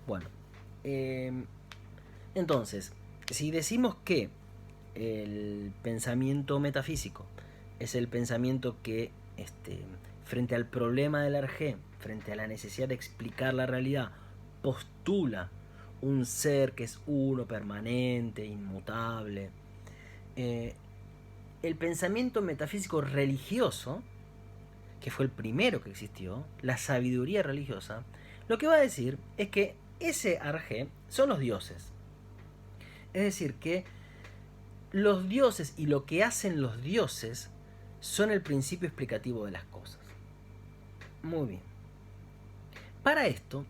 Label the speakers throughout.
Speaker 1: Bueno, entonces, si decimos que el pensamiento metafísico es el pensamiento que, frente al problema del arjé, frente a la necesidad de explicar la realidad, postula un ser que es uno, permanente, inmutable. El pensamiento metafísico religioso, que fue el primero que existió, la sabiduría religiosa, lo que va a decir es que ese arjé son los dioses. Es decir, que los dioses y lo que hacen los dioses son el principio explicativo de las cosas. Muy bien. Para esto,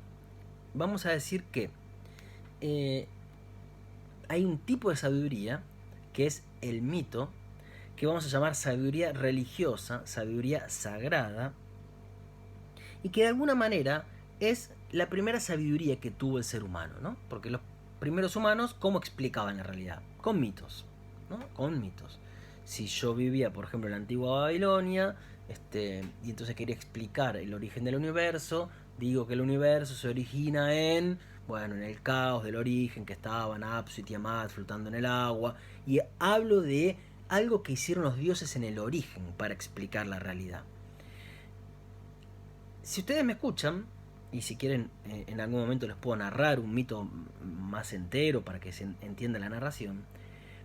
Speaker 1: vamos a decir que hay un tipo de sabiduría que es el mito, que vamos a llamar sabiduría religiosa, sabiduría sagrada, y que de alguna manera es la primera sabiduría que tuvo el ser humano, ¿no? Porque los primeros humanos, ¿cómo explicaban la realidad? Con mitos, ¿no? Con mitos. Si yo vivía, por ejemplo, en la antigua Babilonia, y entonces quería explicar el origen del universo, digo que el universo se origina en el caos del origen, que estaban Apsu y Tiamat flotando en el agua, y hablo de algo que hicieron los dioses en el origen para explicar la realidad. Si ustedes me escuchan, y si quieren en algún momento les puedo narrar un mito más entero para que se entienda la narración,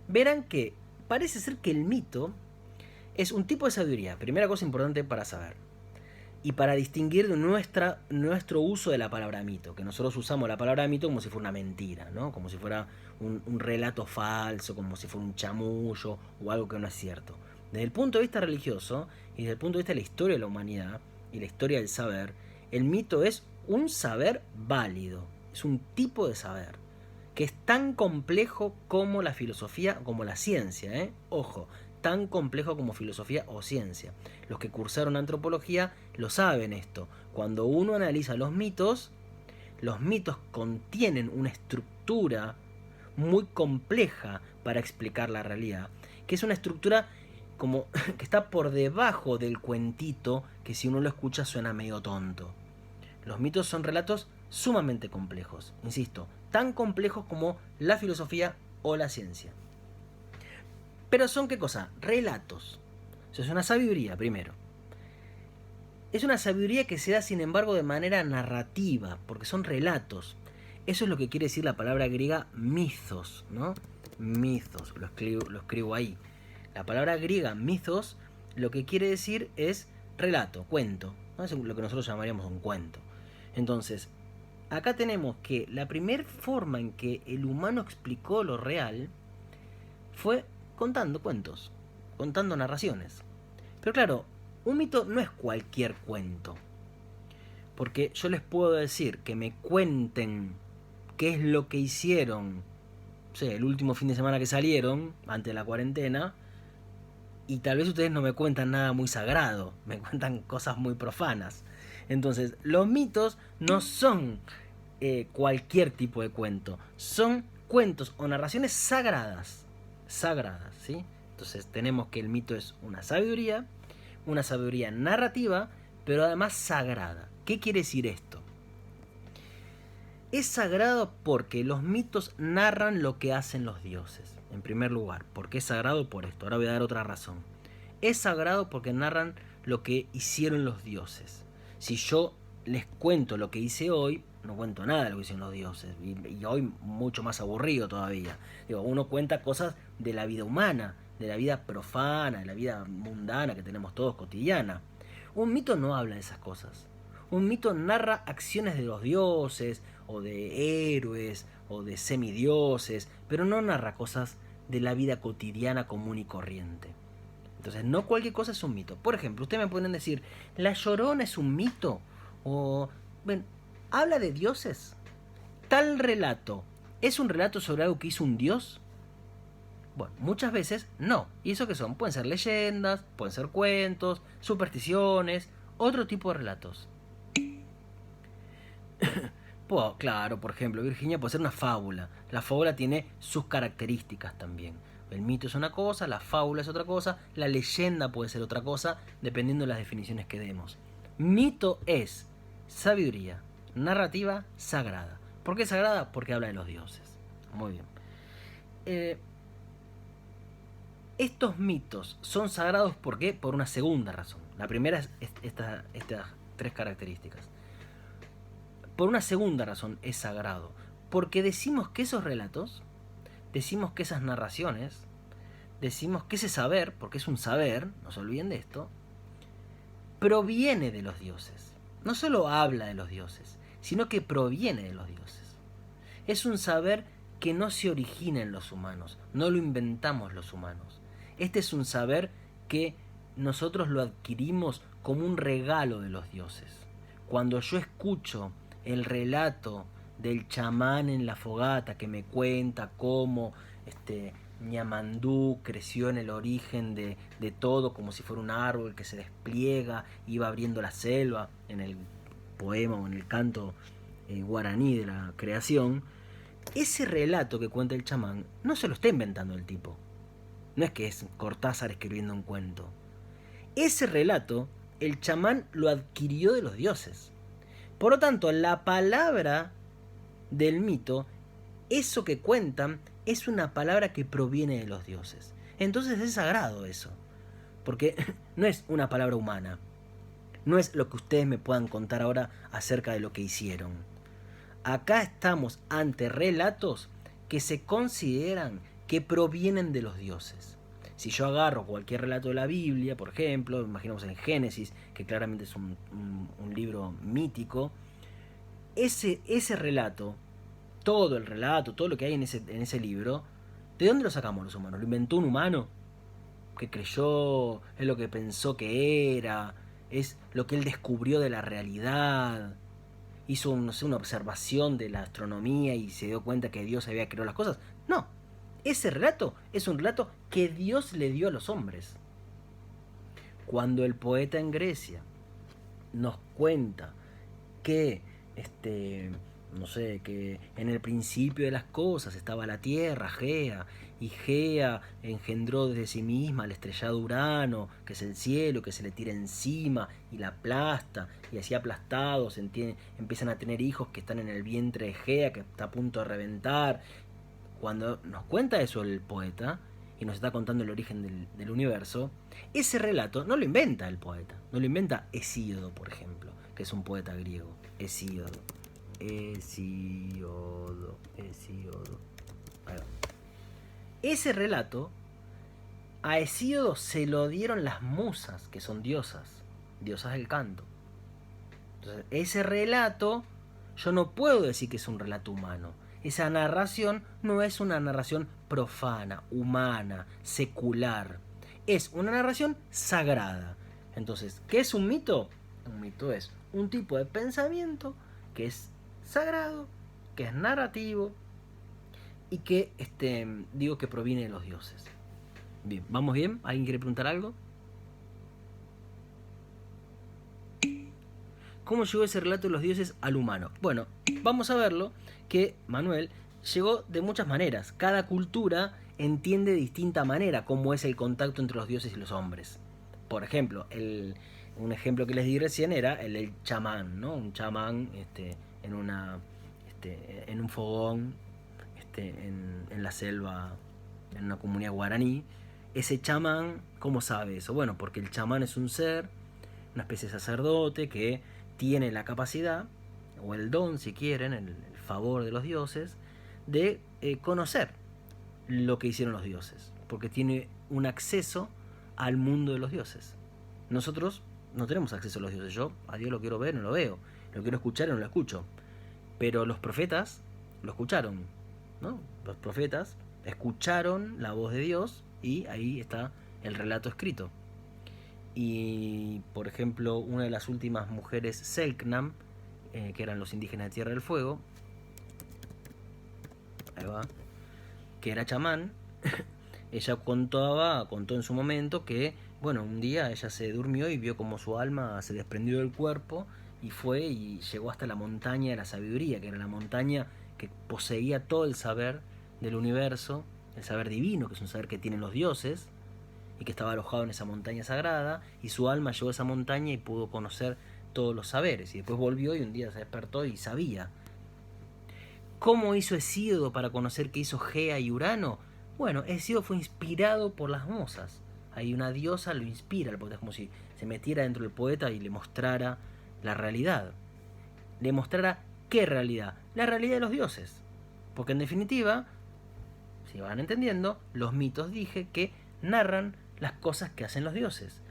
Speaker 1: verán que parece ser que el mito es un tipo de sabiduría, primera cosa importante para saber, y para distinguir de nuestro uso de la palabra mito, que nosotros usamos la palabra mito como si fuera una mentira, ¿no? Como si fuera un relato falso, como si fuera un chamullo o algo que no es cierto. Desde el punto de vista religioso y desde el punto de vista de la historia de la humanidad y la historia del saber, el mito es un saber válido, es un tipo de saber que es tan complejo como la filosofía, como la ciencia, ¿eh? Ojo, tan complejo como filosofía o ciencia. Los que cursaron antropología lo saben esto. Cuando uno analiza los mitos contienen una estructura muy compleja para explicar la realidad, que es una estructura como que está por debajo del cuentito, que si uno lo escucha suena medio tonto. Los mitos son relatos sumamente complejos, insisto, tan complejos como la filosofía o la ciencia. Pero son, ¿qué cosa? Relatos. Eso es una sabiduría, primero. Es una sabiduría que se da, sin embargo, de manera narrativa, porque son relatos. Eso es lo que quiere decir la palabra griega mythos, ¿no? Mythos, lo escribo ahí. La palabra griega mythos lo que quiere decir es relato, cuento, ¿no? Es lo que nosotros llamaríamos un cuento. Entonces, acá tenemos que la primera forma en que el humano explicó lo real fue contando cuentos, contando narraciones. Pero claro, un mito no es cualquier cuento. Porque yo les puedo decir que me cuenten qué es lo que hicieron, o sea, el último fin de semana que salieron, antes de la cuarentena, y tal vez ustedes no me cuentan nada muy sagrado, me cuentan cosas muy profanas. Entonces, los mitos no son cualquier tipo de cuento, son cuentos o narraciones sagradas, ¿sí? Entonces tenemos que el mito es una sabiduría narrativa, pero además sagrada. ¿Qué quiere decir esto? Es sagrado porque los mitos narran lo que hacen los dioses, en primer lugar. ¿Por qué es sagrado? Por esto. Ahora voy a dar otra razón. Es sagrado porque narran lo que hicieron los dioses. Si yo les cuento lo que hice hoy, no cuento nada de lo que hicieron los dioses. Y hoy mucho más aburrido todavía. Digo, uno cuenta cosas de la vida humana, de la vida profana, de la vida mundana que tenemos todos cotidiana. Un mito no habla de esas cosas. Un mito narra acciones de los dioses, o de héroes, o de semidioses, pero no narra cosas de la vida cotidiana común y corriente. Entonces, no cualquier cosa es un mito. Por ejemplo, ustedes me pueden decir, ¿La Llorona es un mito? O, bueno, ¿habla de dioses? ¿Tal relato es un relato sobre algo que hizo un dios? Bueno, muchas veces no. ¿Y eso qué son? Pueden ser leyendas, pueden ser cuentos, supersticiones, otro tipo de relatos. Pues, claro, por ejemplo, Virginia puede ser una fábula. La fábula tiene sus características también. El mito es una cosa, la fábula es otra cosa, la leyenda puede ser otra cosa, dependiendo de las definiciones que demos. Mito es sabiduría, narrativa sagrada. ¿Por qué es sagrada? Porque habla de los dioses. Muy bien. Estos mitos son sagrados, ¿por qué? Por una segunda razón. La primera es estas 3 características. Por una segunda razón es sagrado. Porque decimos que esos relatos, decimos que esas narraciones, decimos que ese saber, porque es un saber, no se olviden de esto, proviene de los dioses. No solo habla de los dioses, sino que proviene de los dioses. Es un saber que no se origina en los humanos, no lo inventamos los humanos. Este es un saber que nosotros lo adquirimos como un regalo de los dioses. Cuando yo escucho el relato del chamán en la fogata que me cuenta cómo Ñamandú creció en el origen de todo, como si fuera un árbol que se despliega, iba abriendo la selva, en el poema o en el canto guaraní de la creación, ese relato que cuenta el chamán no se lo está inventando el tipo. No es que es Cortázar escribiendo un cuento. Ese relato, el chamán lo adquirió de los dioses. Por lo tanto, la palabra del mito, eso que cuentan, es una palabra que proviene de los dioses. Entonces es sagrado eso. Porque no es una palabra humana. No es lo que ustedes me puedan contar ahora acerca de lo que hicieron. Acá estamos ante relatos que se consideran que provienen de los dioses. Si yo agarro cualquier relato de la Biblia, por ejemplo, imaginemos en Génesis, que claramente es un libro mítico, ese relato, todo el relato, todo lo que hay en ese libro, ¿de dónde lo sacamos los humanos? ¿Lo inventó un humano que creyó, es lo que pensó que era, es lo que él descubrió de la realidad? Hizo una observación de la astronomía y se dio cuenta que Dios había creado las cosas. No, ese relato es un relato que Dios le dio a los hombres. Cuando el poeta en Grecia nos cuenta que no sé, que en el principio de las cosas estaba la Tierra, Gea, y Gea engendró desde sí misma el estrellado Urano, que es el cielo, que se le tira encima y la aplasta, y así aplastados empiezan a tener hijos que están en el vientre de Gea, que está a punto de reventar. Cuando nos cuenta eso el poeta, y nos está contando el origen del universo, ese relato no lo inventa el poeta, no lo inventa Hesíodo, por ejemplo, que es un poeta griego. Hesíodo. Ahí va. Ese relato a Hesíodo se lo dieron las musas, que son diosas del canto. Entonces, ese relato yo no puedo decir que es un relato humano. Esa narración no es una narración profana, humana, secular. Es una narración sagrada. Entonces, ¿qué es un mito? Un mito es un tipo de pensamiento que es sagrado, que es narrativo y que digo que proviene de los dioses. Bien, ¿vamos bien? ¿Alguien quiere preguntar algo? ¿Cómo llegó ese relato de los dioses al humano? Bueno, vamos a verlo, que Manuel llegó de muchas maneras. Cada cultura entiende de distinta manera cómo es el contacto entre los dioses y los hombres. Por ejemplo, un ejemplo que les di recién era el del chamán, ¿no? Un chamán en un fogón en la selva, en una comunidad guaraní. Ese chamán, ¿cómo sabe eso? Bueno, porque el chamán es un ser, una especie de sacerdote que tiene la capacidad, o el don si quieren, el favor de los dioses, de conocer lo que hicieron los dioses, porque tiene un acceso al mundo de los dioses. Nosotros no tenemos acceso a los dioses. Yo a Dios lo quiero ver, no lo veo. Lo quiero escuchar y no lo escucho. Pero los profetas lo escucharon, ¿no? Los profetas escucharon la voz de Dios y ahí está el relato escrito. Y, por ejemplo, una de las últimas mujeres Selknam, que eran los indígenas de Tierra del Fuego, ahí va, que era chamán, ella contó en su momento que, bueno, un día ella se durmió y vio como su alma se desprendió del cuerpo y fue y llegó hasta la montaña de la sabiduría, que era la montaña que poseía todo el saber del universo, el saber divino, que es un saber que tienen los dioses, y que estaba alojado en esa montaña sagrada, y su alma llegó a esa montaña y pudo conocer todos los saberes, y después volvió y un día se despertó y sabía. ¿Cómo hizo Hesíodo para conocer qué hizo Gea y Urano? Bueno, Hesíodo fue inspirado por las musas. Hay una diosa, lo inspira al poeta, es como si se metiera dentro del poeta y le mostrara la realidad. Le mostrara ¿qué realidad? La realidad de los dioses. Porque en definitiva, si van entendiendo, los mitos dije que narran las cosas que hacen los dioses.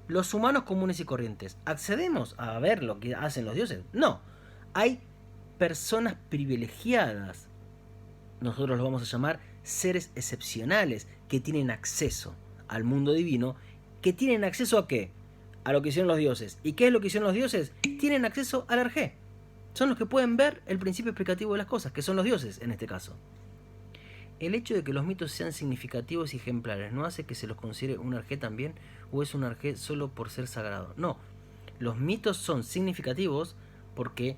Speaker 1: Los humanos comunes y corrientes, ¿accedemos a ver lo que hacen los dioses? No. Hay personas privilegiadas, nosotros los vamos a llamar seres excepcionales, que tienen acceso al mundo divino. ¿Que tienen acceso a qué? A lo que hicieron los dioses. ¿Y qué es lo que hicieron los dioses? Tienen acceso al Arjé. Son los que pueden ver el principio explicativo de las cosas, que son los dioses en este caso. El hecho de que los mitos sean significativos y ejemplares no hace que se los considere un Arjé también, o es un Arjé solo por ser sagrado. No, los mitos son significativos porque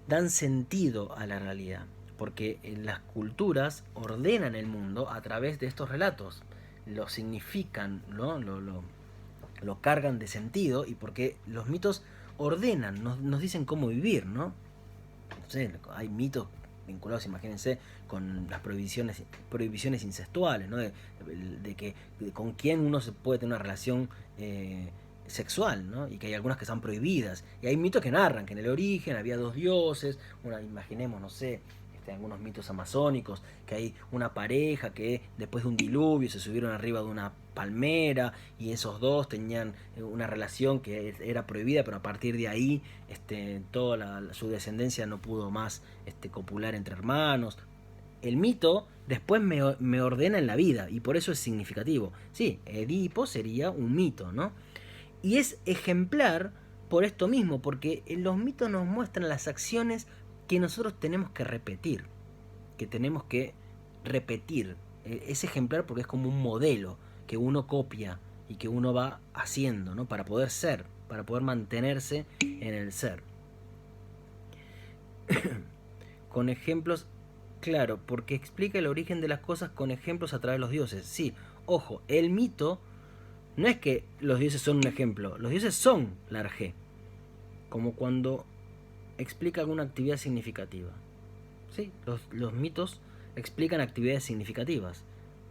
Speaker 1: dan sentido a la realidad, porque las culturas ordenan el mundo a través de estos relatos, lo significan, ¿no? lo cargan de sentido, y porque los mitos ordenan, nos dicen cómo vivir, ¿no? No sé, hay mitos vinculados, imagínense, con las prohibiciones incestuales, ¿no? de que con quién uno se puede tener una relación sexual, ¿no? Y que hay algunas que están prohibidas. Y hay mitos que narran que en el origen había dos dioses, imaginemos, no sé, algunos mitos amazónicos, que hay una pareja que después de un diluvio se subieron arriba de una palmera y esos dos tenían una relación que era prohibida, pero a partir de ahí toda su descendencia no pudo más copular entre hermanos. El mito después me ordena en la vida y por eso es significativo. Sí, Edipo sería un mito, ¿no? Y es ejemplar por esto mismo, porque los mitos nos muestran las acciones que nosotros tenemos que repetir, Es ejemplar porque es como un modelo que uno copia y que uno va haciendo, ¿no? Para poder ser, para poder mantenerse en el ser. Con ejemplos, claro, porque explica el origen de las cosas con ejemplos a través de los dioses. Sí, ojo, el mito no es que los dioses son un ejemplo, los dioses son la Arjé, como cuando explica alguna actividad significativa. Sí, los mitos explican actividades significativas,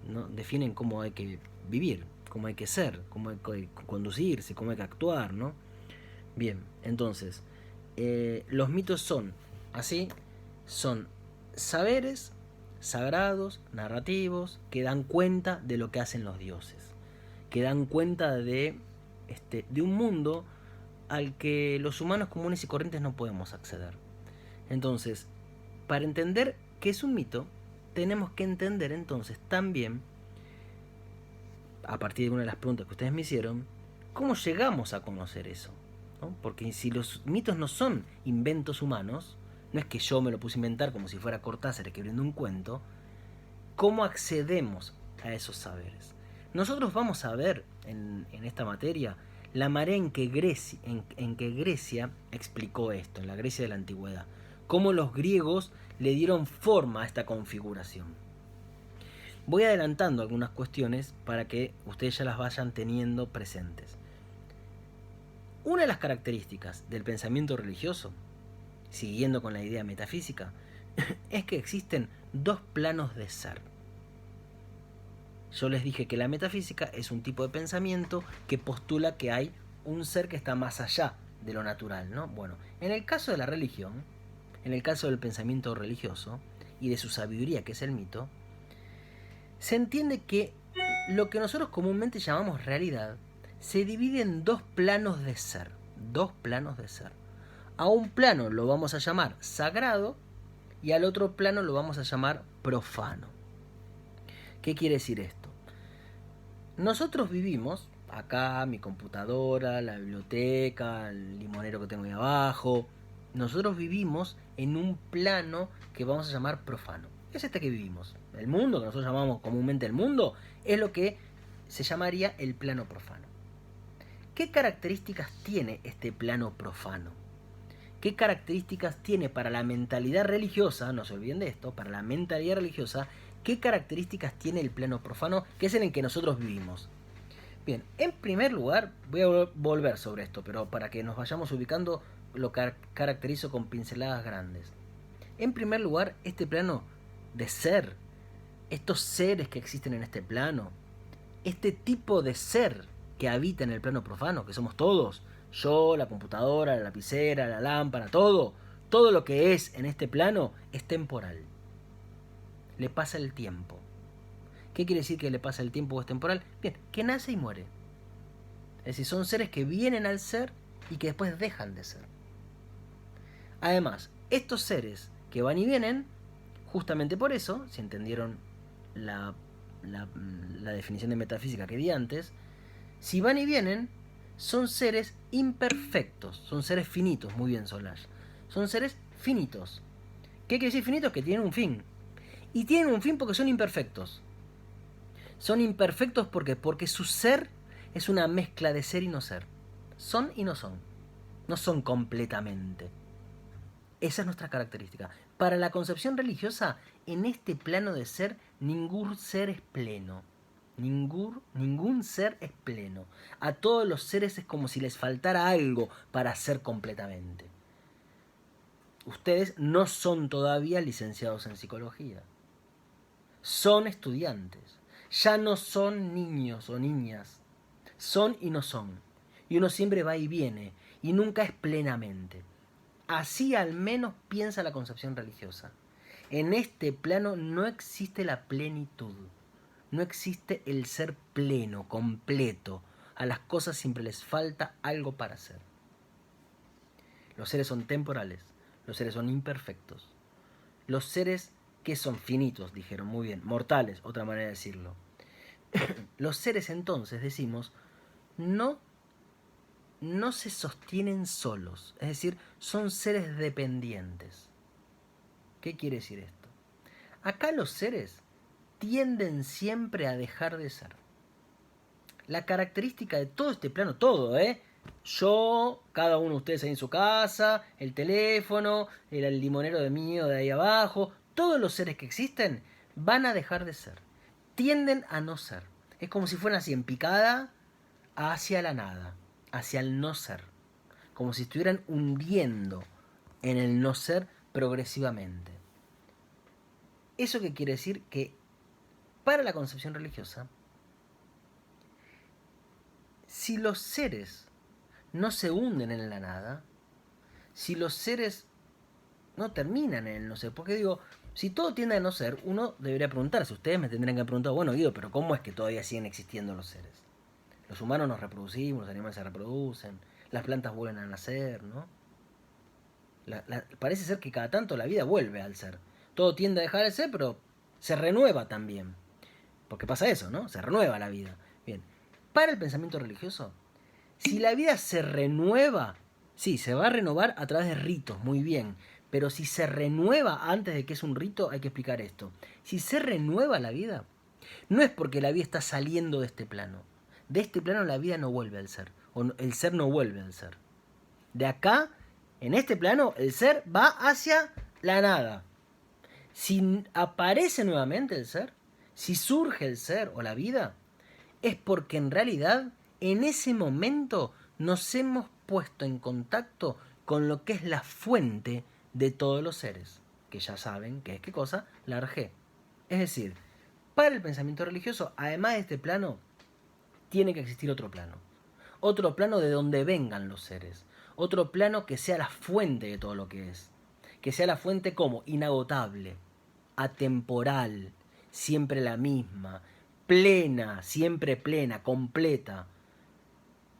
Speaker 1: ¿no? Definen cómo hay que vivir, cómo hay que ser, cómo hay que conducirse, cómo hay que actuar, ¿no? Bien, entonces, los mitos son saberes sagrados, narrativos, que dan cuenta de lo que hacen los dioses, que dan cuenta de un mundo al que los humanos comunes y corrientes no podemos acceder. Entonces, para entender qué es un mito, tenemos que entender entonces también, a partir de una de las preguntas que ustedes me hicieron, cómo llegamos a conocer eso, ¿no? Porque si los mitos no son inventos humanos, no es que yo me lo puse a inventar como si fuera Cortázar escribiendo un cuento, ¿cómo accedemos a esos saberes? Nosotros vamos a ver en esta materia la manera en que Grecia explicó esto, en la Grecia de la antigüedad, cómo los griegos le dieron forma a esta configuración. Voy adelantando algunas cuestiones para que ustedes ya las vayan teniendo presentes. Una de las características del pensamiento religioso, siguiendo con la idea metafísica, es que existen dos planos de ser. Yo les dije que la metafísica es un tipo de pensamiento que postula que hay un ser que está más allá de lo natural, ¿no? Bueno, en el caso de la religión, en el caso del pensamiento religioso y de su sabiduría, que es el mito, se entiende que lo que nosotros comúnmente llamamos realidad se divide en dos planos de ser. Dos planos de ser. A un plano lo vamos a llamar sagrado y al otro plano lo vamos a llamar profano. ¿Qué quiere decir esto? Nosotros vivimos, acá mi computadora, la biblioteca, el limonero que tengo ahí abajo, nosotros vivimos en un plano que vamos a llamar profano. Es este que vivimos. El mundo, que nosotros llamamos comúnmente el mundo, es lo que se llamaría el plano profano. ¿Qué características tiene este plano profano? ¿Qué características tiene para la mentalidad religiosa? No se olviden de esto, para la mentalidad religiosa, ¿qué características tiene el plano profano, que es en el que nosotros vivimos? Bien, en primer lugar, voy a volver sobre esto, pero para que nos vayamos ubicando, lo caracterizo con pinceladas grandes. En primer lugar, este plano de ser, estos seres que existen en este plano, este tipo de ser que habita en el plano profano, que somos todos, yo, la computadora, la lapicera, la lámpara, todo lo que es en este plano es temporal. Le pasa el tiempo. ¿Qué quiere decir que le pasa el tiempo o es temporal? Bien, que nace y muere. Es decir, son seres que vienen al ser y que después dejan de ser. Además, estos seres que van y vienen, justamente por eso, si entendieron la definición de metafísica que di antes, si van y vienen, son seres imperfectos, son seres finitos, muy bien Solage, son seres finitos. ¿Qué quiere decir finitos? Que tienen un fin. Y tienen un fin porque son imperfectos. Son imperfectos porque su ser es una mezcla de ser y no ser. Son y no son. No son completamente. Esa es nuestra característica. Para la concepción religiosa, en este plano de ser, ningún ser es pleno. Ningún ser es pleno. A todos los seres es como si les faltara algo para ser completamente. Ustedes no son todavía licenciados en psicología. Son estudiantes. Ya no son niños o niñas. Son y no son. Y uno siempre va y viene. Y nunca es plenamente. Así al menos piensa la concepción religiosa. En este plano no existe la plenitud. No existe el ser pleno, completo. A las cosas siempre les falta algo para ser. Los seres son temporales. Los seres son imperfectos. Los seres que son finitos, dijeron muy bien. Mortales, otra manera de decirlo. Los seres entonces, decimos, no se sostienen solos, es decir, son seres dependientes. ¿Qué quiere decir esto? Acá los seres tienden siempre a dejar de ser. La característica de todo este plano, todo, yo, cada uno de ustedes ahí en su casa, el teléfono, el limonero de mío de ahí abajo, todos los seres que existen van a dejar de ser. Tienden a no ser. Es como si fueran así en picada hacia la nada, hacia el no ser. Como si estuvieran hundiendo en el no ser progresivamente. ¿Eso qué quiere decir? Que para la concepción religiosa, si los seres no se hunden en la nada, si los seres no terminan en el no ser, porque digo, si todo tiende a no ser, uno debería preguntarse, ustedes me tendrían que preguntar, bueno Guido, pero ¿cómo es que todavía siguen existiendo los seres? Los humanos nos reproducimos, los animales se reproducen, las plantas vuelven a nacer, ¿no? Parece ser que cada tanto la vida vuelve al ser. Todo tiende a dejar de ser, pero se renueva también. Porque pasa eso, ¿no? Se renueva la vida. Bien, para el pensamiento religioso, si la vida se renueva, sí, se va a renovar a través de ritos, muy bien. Pero si se renueva antes de que es un rito, hay que explicar esto. Si se renueva la vida, no es porque la vida está saliendo de este plano. De este plano la vida no vuelve al ser. O el ser no vuelve al ser. De acá, en este plano, el ser va hacia la nada. Si aparece nuevamente el ser, si surge el ser o la vida, es porque en realidad en ese momento nos hemos puesto en contacto con lo que es la fuente de todos los seres, que ya saben que es qué cosa, la Arjé. Es decir, para el pensamiento religioso, además de este plano, tiene que existir otro plano de donde vengan los seres, otro plano que sea la fuente de todo lo que es, que sea la fuente como inagotable, atemporal, siempre la misma, plena, siempre plena, completa,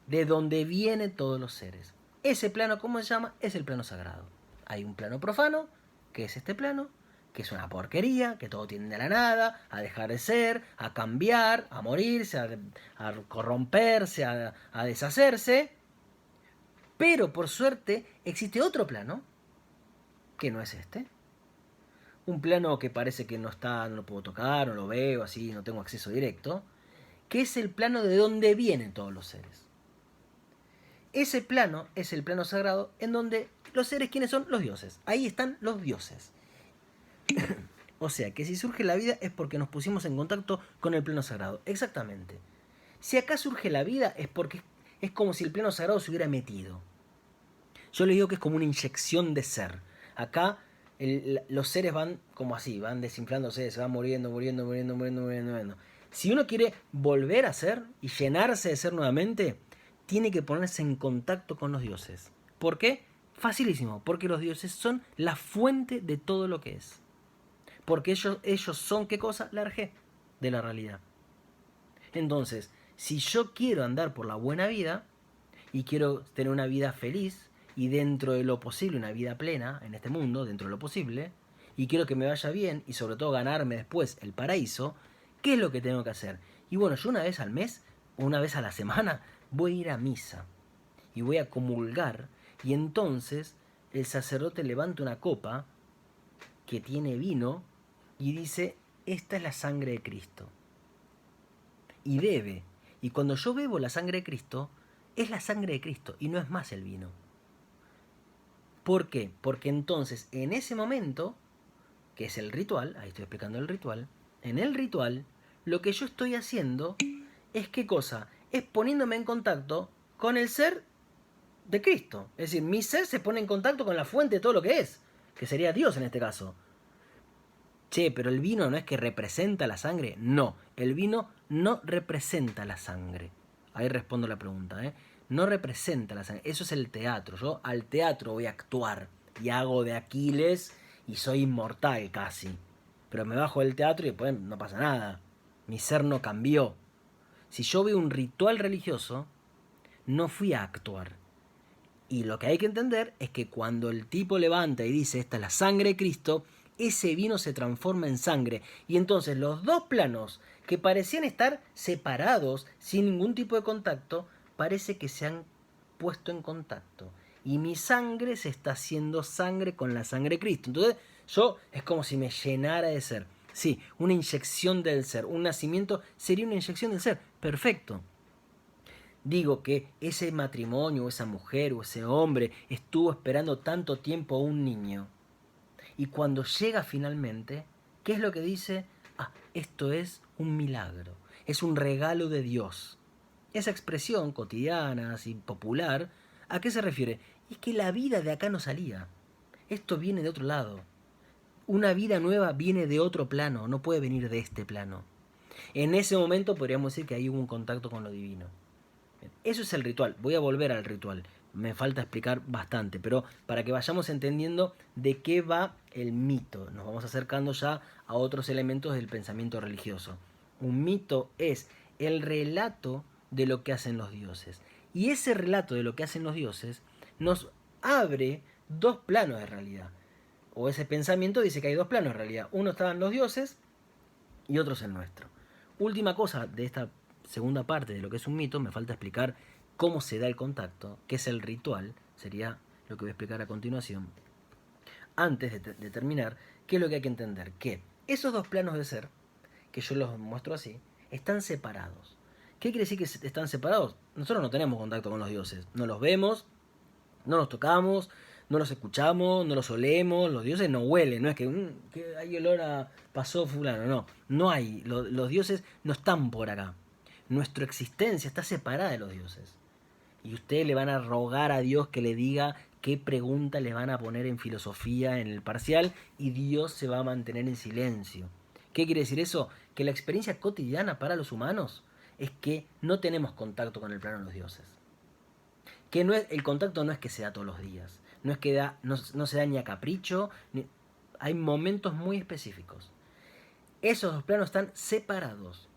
Speaker 1: de donde vienen todos los seres. Ese plano, ¿cómo se llama? Es el plano sagrado. Hay un plano profano, que es este plano, que es una porquería, que todo tiende a la nada, a dejar de ser, a cambiar, a morirse, a corromperse, a deshacerse. Pero por suerte existe otro plano, que no es este. Un plano que parece que no está, no lo puedo tocar, no lo veo, así, no tengo acceso directo, que es el plano de donde vienen todos los seres. Ese plano es el plano sagrado en donde los seres, ¿quiénes son? Los dioses. Ahí están los dioses. O sea, que si surge la vida es porque nos pusimos en contacto con el plano sagrado. Exactamente. Si acá surge la vida es porque es como si el plano sagrado se hubiera metido. Yo les digo que es como una inyección de ser. Acá los seres van como así, van desinflándose, se van muriendo, muriendo, muriendo, muriendo, muriendo, muriendo. Si uno quiere volver a ser y llenarse de ser nuevamente, tiene que ponerse en contacto con los dioses. ¿Por qué? Facilísimo, porque los dioses son la fuente de todo lo que es. Porque ellos son, ¿qué cosa? La Arjé de la realidad. Entonces, si yo quiero andar por la buena vida y quiero tener una vida feliz y dentro de lo posible una vida plena en este mundo, dentro de lo posible, y quiero que me vaya bien y sobre todo ganarme después el paraíso, ¿qué es lo que tengo que hacer? Y bueno, yo una vez al mes, o una vez a la semana, voy a ir a misa y voy a comulgar y entonces el sacerdote levanta una copa que tiene vino y dice, esta es la sangre de Cristo. Y bebe. Y cuando yo bebo la sangre de Cristo, es la sangre de Cristo y no es más el vino. ¿Por qué? Porque entonces en ese momento, que es el ritual, ahí estoy explicando el ritual, en el ritual lo que yo estoy haciendo es ¿qué cosa? Es poniéndome en contacto con el ser de Cristo. Es decir, mi ser se pone en contacto con la fuente de todo lo que es, que sería Dios en este caso. Che, pero el vino no es que representa la sangre. No, el vino no representa la sangre. Ahí respondo la pregunta, ¿eh? No representa la sangre. Eso es el teatro. Yo al teatro voy a actuar y hago de Aquiles y soy inmortal casi. Pero me bajo del teatro y después no pasa nada. Mi ser no cambió. Si yo veo un ritual religioso, no fui a actuar. Y lo que hay que entender es que cuando el tipo levanta y dice, esta es la sangre de Cristo, ese vino se transforma en sangre. Y entonces los dos planos que parecían estar separados, sin ningún tipo de contacto, parece que se han puesto en contacto. Y mi sangre se está haciendo sangre con la sangre de Cristo. Entonces yo es como si me llenara de ser. Sí, una inyección del ser. Un nacimiento sería una inyección del ser. Perfecto. Digo que ese matrimonio, o esa mujer, o ese hombre estuvo esperando tanto tiempo a un niño. Y cuando llega finalmente, ¿qué es lo que dice? Ah, esto es un milagro, es un regalo de Dios. Esa expresión cotidiana, así popular, ¿a qué se refiere? Es que la vida de acá no salía. Esto viene de otro lado. Una vida nueva viene de otro plano, no puede venir de este plano. En ese momento podríamos decir que ahí hubo un contacto con lo divino. Eso es el ritual. Voy a volver al ritual. Me falta explicar bastante, pero para que vayamos entendiendo de qué va el mito. Nos vamos acercando ya a otros elementos del pensamiento religioso. Un mito es el relato de lo que hacen los dioses. Y ese relato de lo que hacen los dioses nos abre dos planos de realidad. O ese pensamiento dice que hay dos planos de realidad. Uno estaban los dioses y otro es el nuestro. Última cosa de esta segunda parte de lo que es un mito, me falta explicar cómo se da el contacto, qué es el ritual, sería lo que voy a explicar a continuación. Antes de terminar, ¿qué es lo que hay que entender? Que esos dos planos de ser, que yo los muestro así, están separados. ¿Qué quiere decir que están separados? Nosotros no tenemos contacto con los dioses, no los vemos, no los tocamos, no los escuchamos, no los olemos, los dioses no huelen, no es que hay olor a pasó fulano, no, no hay, los dioses no están por acá. Nuestra existencia está separada de los dioses. Y ustedes le van a rogar a Dios que le diga qué pregunta le van a poner en filosofía en el parcial y Dios se va a mantener en silencio. ¿Qué quiere decir eso? Que la experiencia cotidiana para los humanos es que no tenemos contacto con el plano de los dioses. Que no es, el contacto no es que se da todos los días. No es que no se da ni a capricho. Hay momentos muy específicos. Esos dos planos están separados.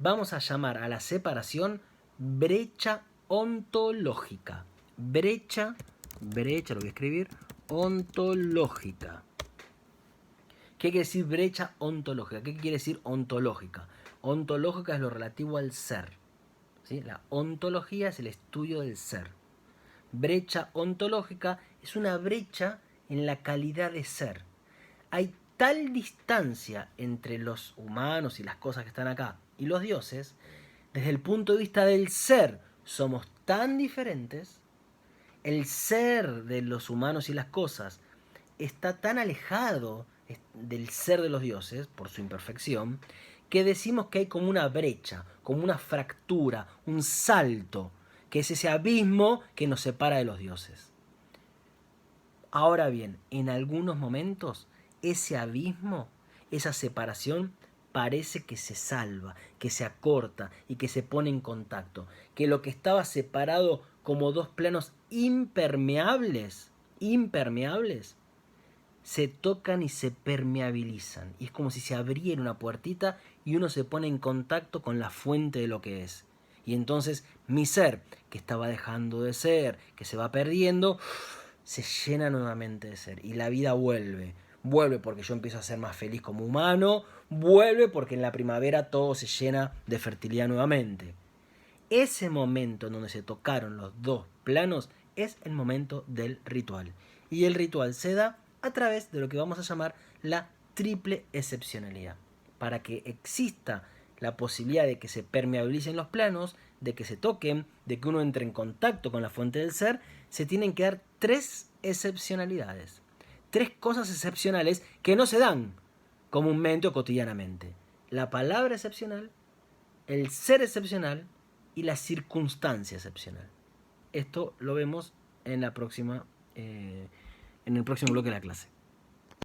Speaker 1: Vamos a llamar a la separación brecha ontológica. Brecha, lo voy a escribir, ontológica. ¿Qué quiere decir brecha ontológica? ¿Qué quiere decir ontológica? Ontológica es lo relativo al ser. ¿Sí? La ontología es el estudio del ser. Brecha ontológica es una brecha en la calidad de ser. Hay tal distancia entre los humanos y las cosas que están acá y los dioses, desde el punto de vista del ser, somos tan diferentes, el ser de los humanos y las cosas está tan alejado del ser de los dioses, por su imperfección, que decimos que hay como una brecha, como una fractura, un salto, que es ese abismo que nos separa de los dioses. Ahora bien, en algunos momentos ese abismo, esa separación, parece que se salva, que se acorta y que se pone en contacto. Que lo que estaba separado como dos planos impermeables, se tocan y se permeabilizan. Y es como si se abriera una puertita y uno se pone en contacto con la fuente de lo que es. Y entonces mi ser, que estaba dejando de ser, que se va perdiendo, se llena nuevamente de ser. Y la vida vuelve. Vuelve porque yo empiezo a ser más feliz como humano. Vuelve porque en la primavera todo se llena de fertilidad nuevamente. Ese momento en donde se tocaron los dos planos es el momento del ritual. Y el ritual se da a través de lo que vamos a llamar la triple excepcionalidad. Para que exista la posibilidad de que se permeabilicen los planos, de que se toquen, de que uno entre en contacto con la fuente del ser, se tienen que dar tres excepcionalidades. Tres cosas excepcionales que no se dan comúnmente o cotidianamente. La palabra excepcional, el ser excepcional y la circunstancia excepcional. Esto lo vemos en la próxima, en el próximo bloque de la clase.